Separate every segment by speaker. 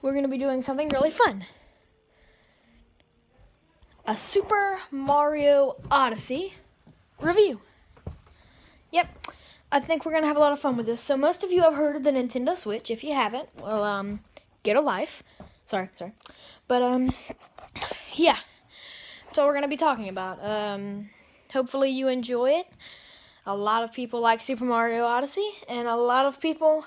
Speaker 1: we're going to be doing something really fun. A Super Mario Odyssey review. Yep, I think we're going to have a lot of fun with this. So most of you have heard of the Nintendo Switch. If you haven't, well, get a life. Sorry. But, yeah, that's what we're going to be talking about. Hopefully you enjoy it. A lot of people like Super Mario Odyssey, and a lot of people,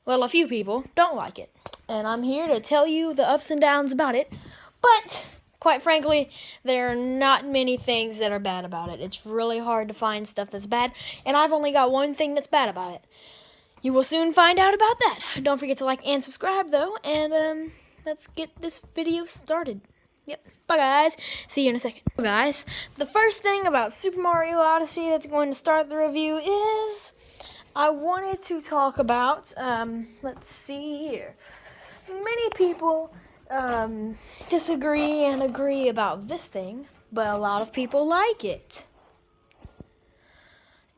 Speaker 1: well, a few people don't like it. And I'm here to tell you the ups and downs about it. But quite frankly, there are not many things that are bad about it. It's really hard to find stuff that's bad, and I've only got one thing that's bad about it. You will soon find out about that. Don't forget to like and subscribe, though, and let's get this video started. Yep. Bye, guys. See you in a second. Guys, the first thing about Super Mario Odyssey that's going to start the review is I wanted to talk about, let's see here. Many people disagree and agree about this thing, but a lot of people like it.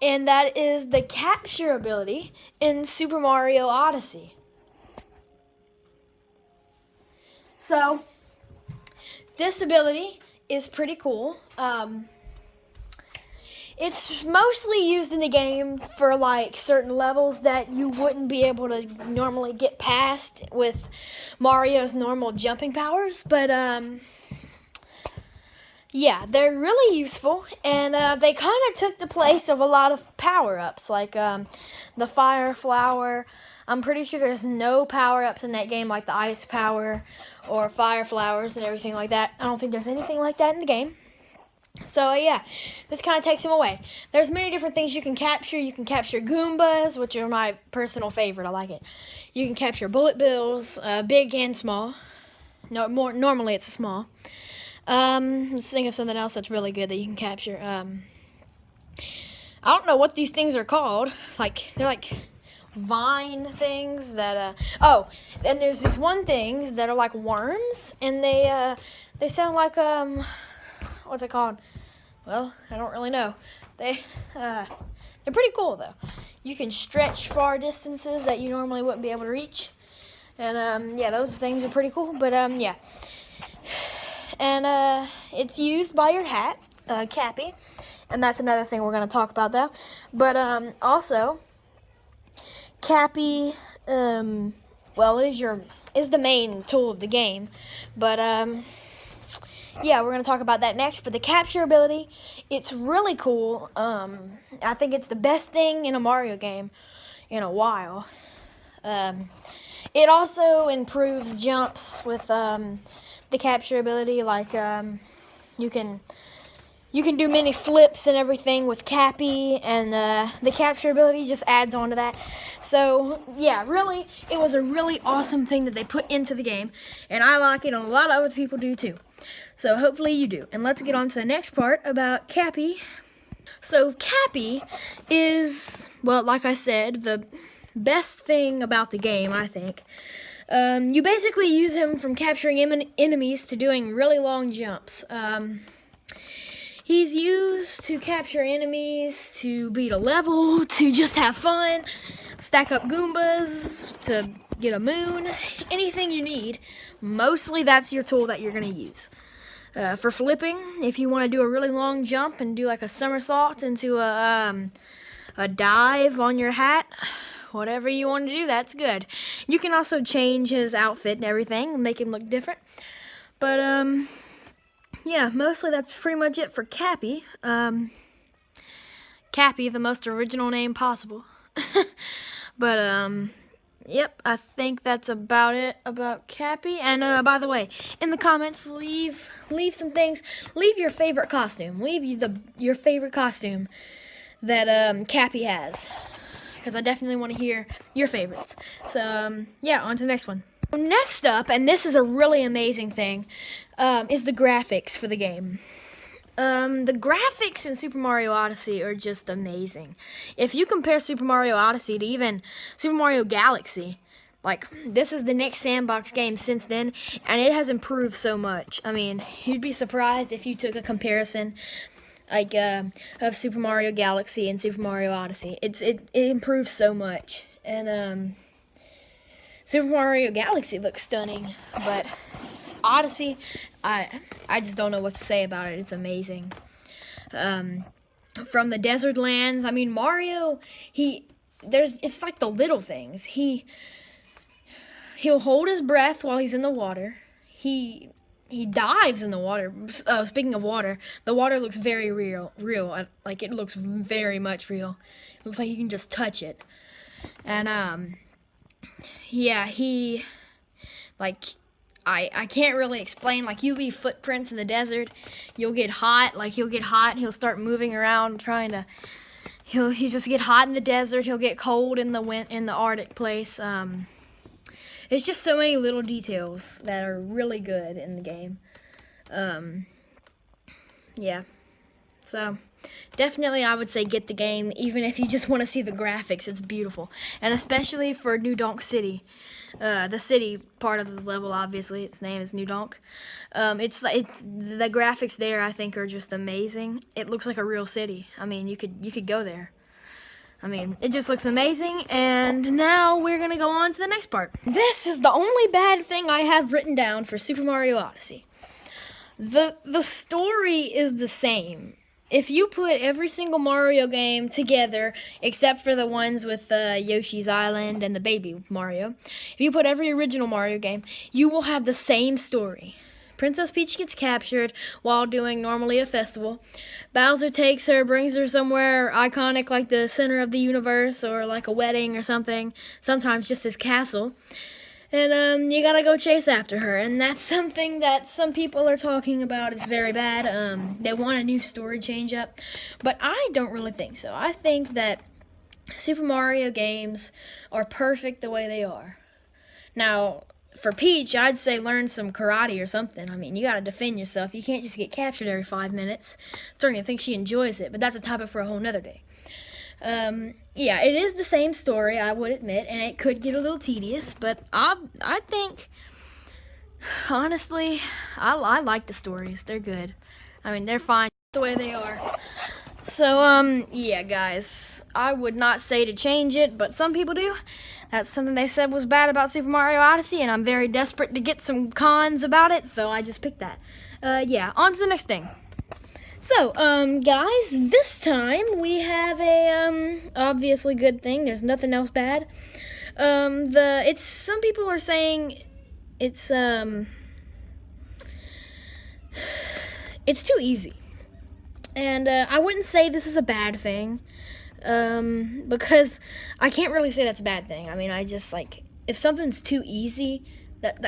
Speaker 1: And that is the capture ability in Super Mario Odyssey. So, this ability is pretty cool. It's mostly used in the game for like certain levels that you wouldn't be able to normally get past with Mario's normal jumping powers. But yeah, they're really useful, and they kind of took the place of a lot of power-ups, like the Fire Flower. I'm pretty sure there's no power-ups in that game like the Ice Power or Fire Flowers and everything like that. I don't think there's anything like that in the game. So, yeah, this kind of takes them away. There's many different things you can capture. You can capture Goombas, which are my personal favorite. I like it. You can capture Bullet Bills, big and small. No, normally it's a small. Let's think of something else that's really good that you can capture. I don't know what these things are called. They're like vine things that, oh, and there's these one things that are like worms, and they sound like, what's it called? Well, I don't really know. They're pretty cool, though. You can stretch far distances that you normally wouldn't be able to reach. And, yeah, those things are pretty cool. But, yeah. And, it's used by your hat, Cappy. And that's another thing we're going to talk about, though. But, also, Cappy, well, is the main tool of the game. But, yeah, we're going to talk about that next, but the capture ability, it's really cool. I think it's the best thing in a Mario game in a while. It also improves jumps with the capture ability, like you can do many flips and everything with Cappy, and the capture ability just adds on to that. So, yeah, really, it was a really awesome thing that they put into the game, and I like it, and a lot of other people do too. So hopefully you do. And let's get on to the next part about Cappy. So Cappy is, well, like I said, the best thing about the game, I think. You basically use him from capturing enemies to doing really long jumps. He's used to capture enemies, to beat a level, to just have fun, stack up Goombas, to get a moon, anything you need. Mostly that's your tool that you're going to use. For flipping, if you want to do a really long jump and do like a somersault into a dive on your hat, whatever you want to do, that's good. You can also change his outfit and everything and make him look different. But, yeah, mostly that's pretty much it for Cappy. Cappy, the most original name possible. But, yep, I think that's about it about Cappy. And, by the way, in the comments, leave some things. Leave your favorite costume. Leave your favorite costume that Cappy has, because I definitely want to hear your favorites. So, yeah, on to the next one. Next up, and this is a really amazing thing, is the graphics for the game. The graphics in Super Mario Odyssey are just amazing. If you compare Super Mario Odyssey to even Super Mario Galaxy, like, this is the next sandbox game since then, and it has improved so much. I mean, you'd be surprised if you took a comparison, like, of Super Mario Galaxy and Super Mario Odyssey. It improves so much, and, Super Mario Galaxy looks stunning, but Odyssey, I just don't know what to say about it. It's amazing. From the desert lands, I mean Mario, it's like the little things. He'll hold his breath while he's in the water. He dives in the water. Speaking of water, the water looks very real. Like it looks very much real. It looks like you can just touch it. And yeah, I can't really explain. Like, you leave footprints in the desert, you'll get hot. Like, he'll get hot and he'll start moving around he'll just get hot in the desert. He'll get cold in the Arctic place. It's just so many little details that are really good in the game. Yeah. So, definitely I would say get the game, even if you just want to see the graphics. It's beautiful. And especially for New Donk City. The city part of the level, obviously, its name is New Donk. It's the graphics there, I think, are just amazing. It looks like a real city. I mean, you could go there. I mean, it just looks amazing. And now we're gonna go on to the next part. This is the only bad thing I have written down for Super Mario Odyssey. The story is the same. If you put every single Mario game together, except for the ones with Yoshi's Island and the Baby Mario, if you put every original Mario game, you will have the same story. Princess Peach gets captured while doing normally a festival. Bowser takes her, brings her somewhere iconic like the center of the universe or like a wedding or something, sometimes just his castle. And you gotta go chase after her, and that's something that some people are talking about is very bad. They want a new story change up, but I don't really think so. I think that Super Mario games are perfect the way they are. Now, for Peach, I'd say learn some karate or something. I mean, you gotta defend yourself. You can't just get captured every 5 minutes. I'm starting to think she enjoys it, but that's a topic for a whole nother day. Yeah, it is the same story, I would admit, and it could get a little tedious, but I think, honestly, I like the stories. They're good. I mean, they're fine the way they are. So, yeah, guys, I would not say to change it, but some people do. That's something they said was bad about Super Mario Odyssey, and I'm very desperate to get some cons about it, so I just picked that. Yeah, on to the next thing. So, guys, this time we have a, obviously good thing. There's nothing else bad. Some people are saying it's too easy. And, I wouldn't say this is a bad thing, because I can't really say that's a bad thing. I mean, I just, like, if something's too easy,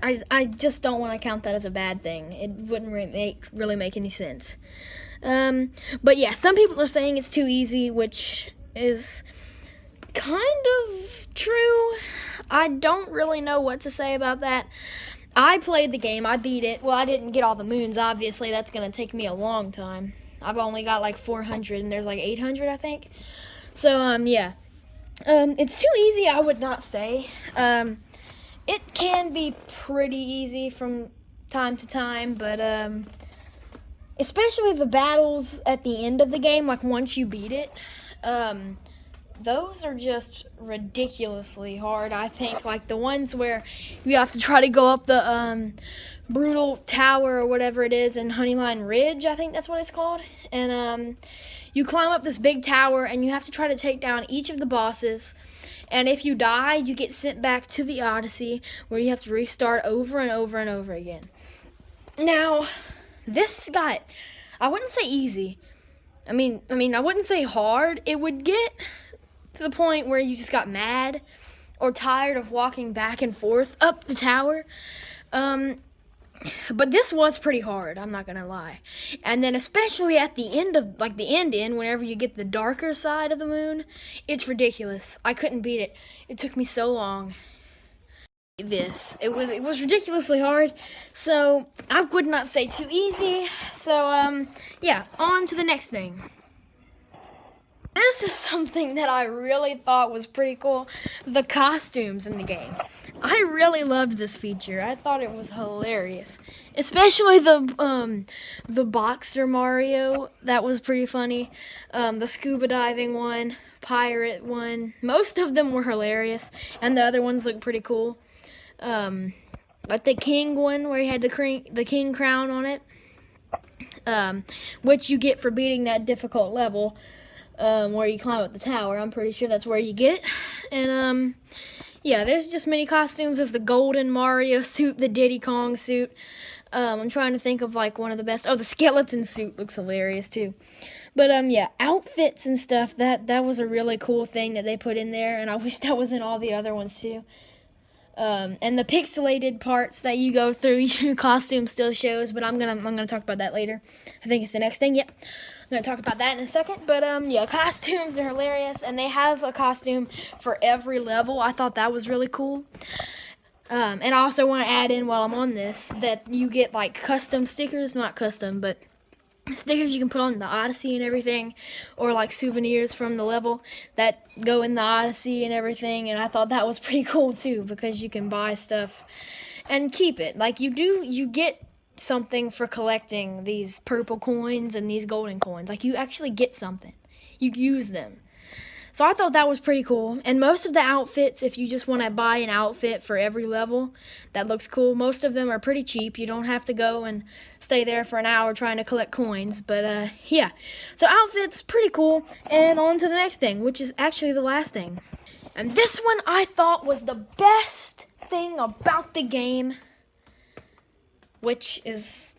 Speaker 1: I just don't want to count that as a bad thing. It wouldn't really make any sense. But yeah, some people are saying it's too easy, which is kind of true. I don't really know what to say about that. I played the game, I beat it. Well, I didn't get all the moons, obviously. That's going to take me a long time. I've only got like 400, and there's like 800, I think. So, yeah. It's too easy, I would not say. It can be pretty easy from time to time, but, especially the battles at the end of the game, like once you beat it, those are just ridiculously hard, I think. Like the ones where you have to try to go up the brutal tower or whatever it is in Honeyline Ridge, I think that's what it's called. And you climb up this big tower and you have to try to take down each of the bosses. And if you die, you get sent back to the Odyssey, where you have to restart over and over and over again. Now, this got, I wouldn't say easy. I mean, I wouldn't say hard. It would get to the point where you just got mad or tired of walking back and forth up the tower. But this was pretty hard, I'm not gonna lie. And then especially at the end of, like the end, whenever you get the darker side of the moon, it's ridiculous. I couldn't beat it. It took me so long. It was ridiculously hard, so I would not say too easy. So, yeah, on to the next thing. This is something that I really thought was pretty cool, the costumes in the game. I really loved this feature. I thought it was hilarious, especially the Boxer Mario. That was pretty funny. The scuba diving one, pirate one. Most of them were hilarious, and the other ones looked pretty cool. Like the king one where he had the king crown on it, which you get for beating that difficult level, where you climb up the tower. I'm pretty sure that's where you get it. And yeah, there's just many costumes. There's the golden Mario suit, the Diddy Kong suit. I'm trying to think of like one of the best. Oh, the skeleton suit looks hilarious too. But yeah, outfits and stuff, that was a really cool thing that they put in there, and I wish that was in all the other ones too. And the pixelated parts that you go through, your costume still shows, but I'm gonna talk about that later. I think it's the next thing. Yep. I'm gonna talk about that in a second. But yeah, costumes are hilarious, and they have a costume for every level. I thought that was really cool. And I also want to add in while I'm on this that you get like custom stickers, not custom, but stickers you can put on the Odyssey and everything, or like souvenirs from the level that go in the Odyssey and everything. And I thought that was pretty cool too, because you can buy stuff and keep it. Like you get something for collecting these purple coins and these golden coins. Like you actually get something. You use them. So I thought that was pretty cool. And most of the outfits, if you just want to buy an outfit for every level that looks cool, most of them are pretty cheap. You don't have to go and stay there for an hour trying to collect coins. But yeah, so outfits, pretty cool. And on to the next thing, which is actually the last thing. And this one I thought was the best thing about the game, which is,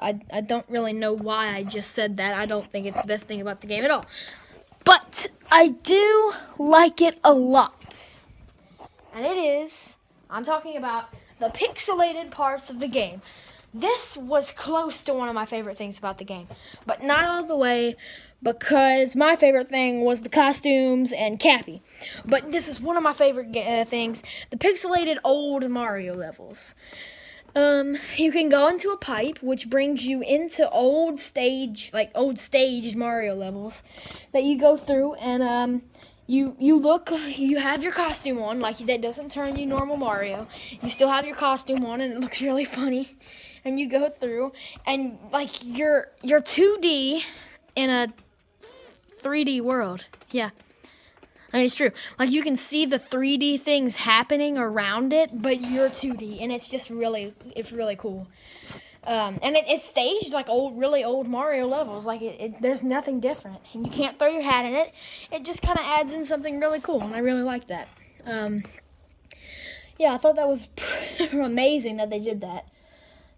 Speaker 1: I don't really know why I just said that. I don't think it's the best thing about the game at all. But I do like it a lot. And it is, I'm talking about the pixelated parts of the game. This was close to one of my favorite things about the game, but not all the way, because my favorite thing was the costumes and Cappy. But this is one of my favorite things, the pixelated old Mario levels. You can go into a pipe, which brings you into old stage Mario levels that you go through, and you have your costume on, like that doesn't turn you normal Mario. You still have your costume on, and it looks really funny. And you go through, and like you're 2D in a 3D world. Yeah. I mean, it's true. Like, you can see the 3D things happening around it, but you're 2D, and it's just really cool. And it's staged like really old Mario levels. Like, there's nothing different, and you can't throw your hat in it. It just kind of adds in something really cool, and I really like that. Yeah, I thought that was amazing that they did that.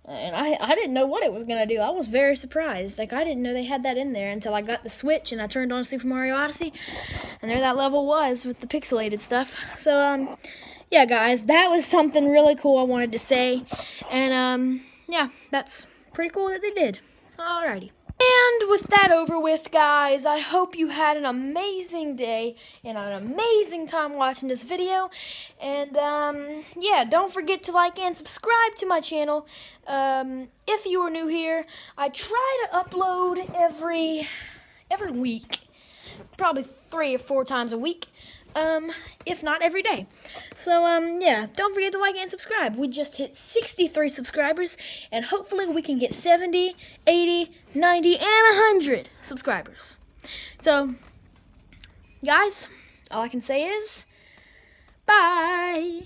Speaker 1: And I didn't know what it was going to do. I was very surprised. Like, I didn't know they had that in there until I got the Switch and I turned on Super Mario Odyssey. And there that level was with the pixelated stuff. So, yeah, guys, that was something really cool I wanted to say. And, yeah, that's pretty cool that they did. Alrighty. And with that over with, guys, I hope you had an amazing day and an amazing time watching this video. And, yeah, don't forget to like and subscribe to my channel. If you are new here, I try to upload every week, probably 3 or 4 times a week. If not every day. So, yeah, don't forget to like and subscribe. We just hit 63 subscribers, and hopefully we can get 70, 80, 90, and 100 subscribers. So, guys, all I can say is, bye!